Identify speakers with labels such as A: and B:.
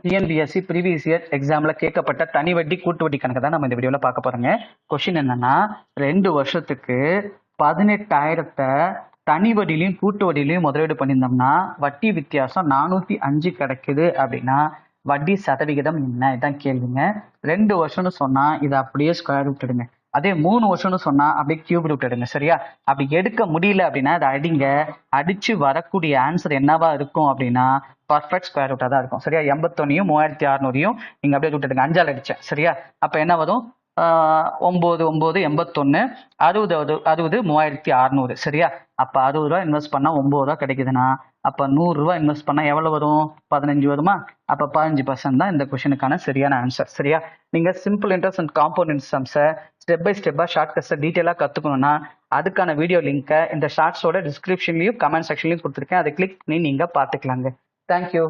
A: TNPSC previous year எக்ஸாமில் கேட்கப்பட்ட தனி வட்டி கூட்டு வட்டி கணக்கு தான் நம்ம இந்த வீடியோவில் பார்க்க போகிறோங்க. கொஷின் என்னன்னா, 2 வருஷத்துக்கு 18,000 தனி வட்டிலையும் கூட்டு வட்டிலையும் முதலீடு பண்ணியிருந்தோம்னா வட்டி வித்தியாசம் 405 கிடைக்குது அப்படின்னா வட்டி சதவிகிதம் என்ன? இதான் கேள்விங்க. 2 வருஷம்னு சொன்னால் இதை அப்படியே ஸ்கொயர் ரூட் எடுங்க. அதே 3 வருஷம்னு சொன்னால் அப்படியே கியூப் ரூட் எடுங்க. சரியா? அப்படி எடுக்க முடியல அப்படின்னா அதை அடிங்க. அடித்து வரக்கூடிய ஆன்சர் என்னவா இருக்கும் அப்படின்னா பர்ஃபெக்ட் ஸ்கொயர் ரூட்டாக தான் இருக்கும். சரியா? 81 3600 நீங்கள் அப்படியே ரூட் எடுங்க. 5ஆல் அடித்தேன். சரியா? அப்போ என்ன வரும்? 9 9 81 60 60 3600. சரியா? அப்போ 60 ரூபா இன்வெஸ்ட் பண்ணால் 9 ரூபா கிடைக்குதுன்னா அப்போ 100 ரூபா இன்வெஸ்ட் பண்ணால் எவ்வளோ வரும்? 15 வருமா? அப்போ 15% தான் இந்த கொஷனுக்கான சரியான ஆன்சர். சரியா? நீங்கள் சிம்பிள் இன்ட்ரெஸ்ட் அண்ட் காம்பவுண்ட் இன்ட்ரெஸ்ட்டை ஸ்டெப் பை ஸ்டெப்பாக ஷார்ட்கட்ஸை டீட்டெயிலாக கற்றுக்கணும்னா அதுக்கான வீடியோ லிங்க்கை இந்த ஷார்ட்ஸோட டிஸ்கிரிப்ஷன்லையும் கமெண்ட் செக்ஷன்லையும் கொடுத்துருக்கேன். அதை கிளிக் பண்ணி நீங்கள் பார்த்துக்கலாங்க. தேங்க்யூ.